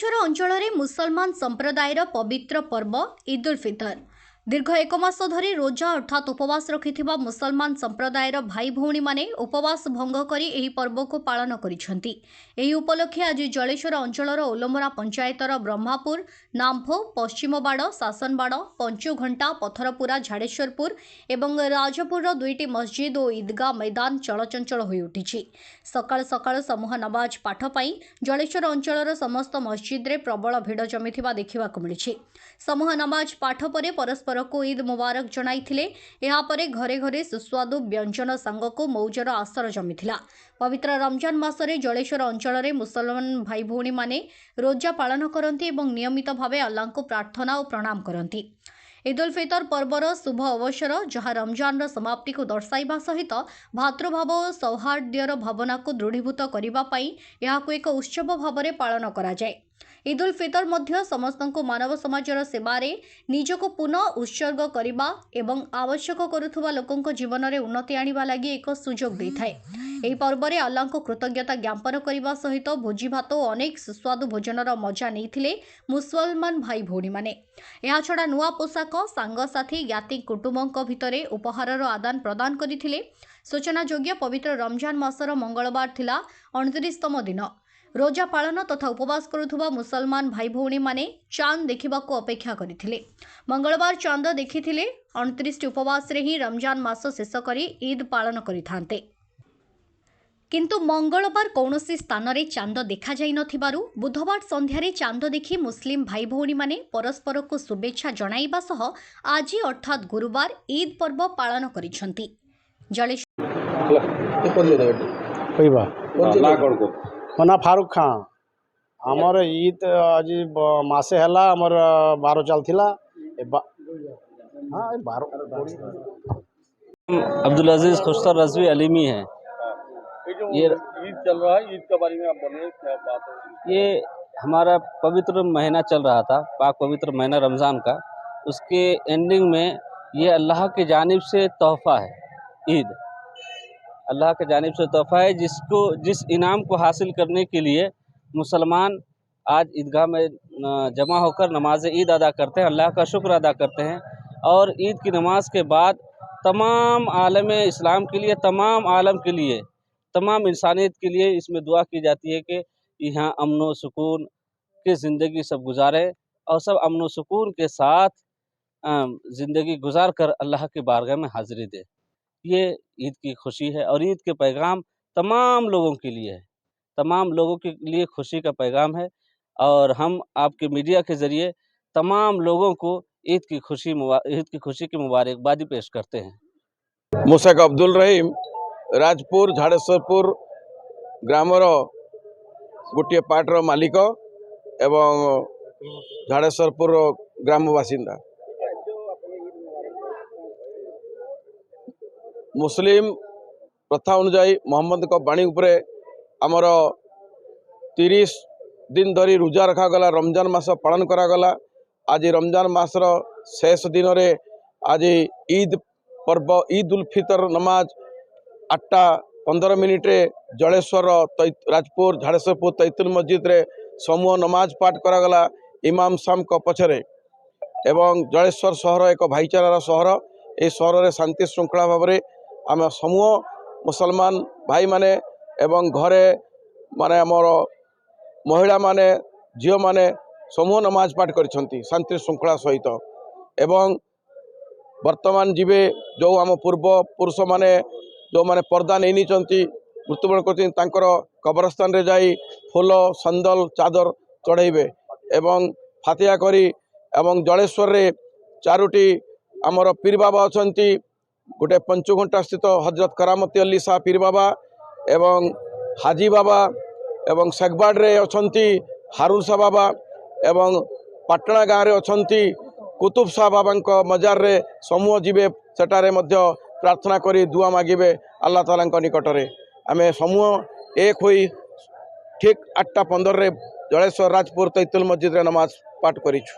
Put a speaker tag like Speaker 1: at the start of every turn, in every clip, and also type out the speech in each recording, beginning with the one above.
Speaker 1: जलेश्वर अंचल में मुसलमान संप्रदायर पवित्र पर्व ईद उल फितर दीर्घ एक मास धरी रोजा अर्थात उपवास रखि मुसलमान संप्रदायर भाई भौणी माने उपवास भंग करी एही पर्व को पालन करिसेंती। एही उपलक्षे आज जलेश्वर अंचलर ओलमरा पंचायतर ब्रह्मापुर नाम्फो पश्चिमबाड़ शासनबाड़ पंचुघंटा पथरपुरा झाड़ेश्वरपुर एवं राजपुर दुईटी मस्जिद और ईदगाह मैदान चलचंचल हो उठी। सकाळ सकाळ समूह नमाज पाठ पाई जलेश्वर अंचलर समस्त मस्जिद रे प्रबल भिड़ जमिथिबा देखिबाकु मिलिछि। समूह नमाज पाठ परे परस्पर को ईद मुबारक जणाइथिले। एहा परे घरे घरे सुस्वादु व्यंजन सांगको मौजर आसर जमिथिला। पवित्र रमजान मासरे जलेश्वर अंचल में मुसलमान भाई भौणी माने रोजा पालन करती एवं नियमित भावे अल्लाह को प्रार्थना और प्रणाम करती। ईद उल फितर पर्वर शुभ अवसर जहाँ रमजान समाप्ति को दर्शाइबा सहित भातृभाव और सौहार्द्यर भावना को दृढ़ीभूत करने एक उत्सव भाव में पालन करा जाए। ईद उल फितर मध्य समस्त मानव समाजर सेवारे निजको पुनः उत्सर्ग करने एवं आवश्यक करुवा लोकों जीवन में उन्नति आनिबा लागि एक सुजोग देइथाय। एही पर्व में अल्लाह को कृतज्ञता ज्ञापन करने सहित भोजी भात और अनेक सुस्वादु भोजनर मजा नहीं मुसलमान भाई भौणी माने। एहा छड़ा नुआ पोशाक सांगसाथी ज्ञाति कुटुंबों भितर उपहारर आदान प्रदान करथिले। सूचनायोग्य पवित्र रमजान मासर मंगलवार थिला 29तम दिन। रोजा पालन तथा उपवास करुवा मुसलमान भाई भौणी माने चांद देखिबाकू अपेक्षा करथिले। मंगलवार चांद देखिथिले। 29 उपवास रे ही रमजान मास शेष करी ईद पालन करिथांते। किंतु मंगलवार कौनसी स्थान रे चांद देखा जाई नथिबारु बुधवार संध्यारे चांद देखि मुस्लिम भाई भौणी माने परस्पर को शुभेच्छा जणाइबा सह आज अर्थात गुरुवार ईद पर्व पालन करिसंती।
Speaker 2: मना फारूक खां आमर ईद आज मासे हला आमर 12 चलथिला।
Speaker 3: अब्दुल अजीज खुशतर रजवी अलीमी है।
Speaker 4: ये ईद चल रहा है, ईद के बारे में आप बोलिए, क्या बात है?
Speaker 3: ये हमारा पवित्र महीना चल रहा था, पाक पवित्र महीना रमज़ान का। उसके एंडिंग में ये अल्लाह की जानिब से तोहफ़ा है। ईद अल्लाह के जानिब से तोहफ़ा है जिस इनाम को हासिल करने के लिए मुसलमान आज ईदगाह में जमा होकर नमाज ईद अदा करते हैं, अल्लाह का शुक्र अदा करते हैं। और ईद की नमाज के बाद तमाम आलम इस्लाम के लिए, तमाम आलम के लिए, तमाम इंसानियत के लिए इसमें दुआ की जाती है कि यहाँ अमन व सुकून की ज़िंदगी सब गुजारें और सब अमन व सुकून के साथ ज़िंदगी गुजार कर अल्लाह की बारगाह में हाज़िरी दे। ये ईद की खुशी है और ईद के पैगाम तमाम लोगों के लिए है, तमाम लोगों के लिए खुशी का पैगाम है। और हम आपके मीडिया के ज़रिए तमाम लोगों को ईद की खुशी की मुबारकबादी पेश करते हैं।
Speaker 4: मुशक अब्दुल रहीम राजपुर झाड़ेश्वरपुर ग्रामर गोटे पार्टर मालिक एवं झाड़ेश्वरपुर ग्राम बासिंदा। मुस्लिम प्रथा अनुजाई मोहम्मद को बाणी उपरे आमर 30 दिन धरी रोजा रखागला, रमजान मास पालन करागला। आज रमजान मासर शेष दिन रे आज ईद पर्व ईद उल फितर नमाज 8:15 जलेश्वर राजपुर झाड़ेश्वरपुर तैतुल मस्जिद रे समूह नमाज पाठ करागला इमाम साम को पछरे। एवं जलेश्वर सहर एक भाईचारार सहर। ए सहर रे शांति श्रृंखला भाव में आम समूह मुसलमान भाई माने एवं घरे माने आमर महिला माने झील माने समूह नमाज पाठ करिसेंती शांति श्रृंखला सहित। एवं वर्तमान जीवे जो आम पूर्व पुरुष माने जो माने पर्दा नहीं नीचंती मृत्युवरण कर कब्रस्तान रे जाई फूल संदल चादर चढ़ेबे एवं फातिहा करी एवं जलेश्वर रे 4टी आमर पीर बाबा अछंती। गोटे पंचुघंटा स्थित हजरत करामती अली शाह पीर बाबा एवं हाजी बाबा एवं शेखबाड़ रे अछंती हारून शाह बाबा एवं पाटणा गाँव रे अछंती कुतुब शाह बाबा मजार रे समूह जीवे सेटारे मध्य प्रार्थना करी दुआ मागिबे अल्लाह ताला निकट रे। आमे समूह एक होई ठीक 8:15 जलेश्वर राजपुर तैतुल मस्जिद रे नमाज पाठ करिछु।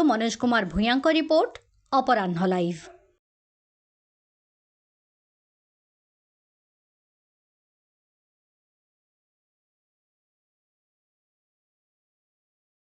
Speaker 1: मनोज कुमार भूया रिपोर्ट अपराह्न लाइव।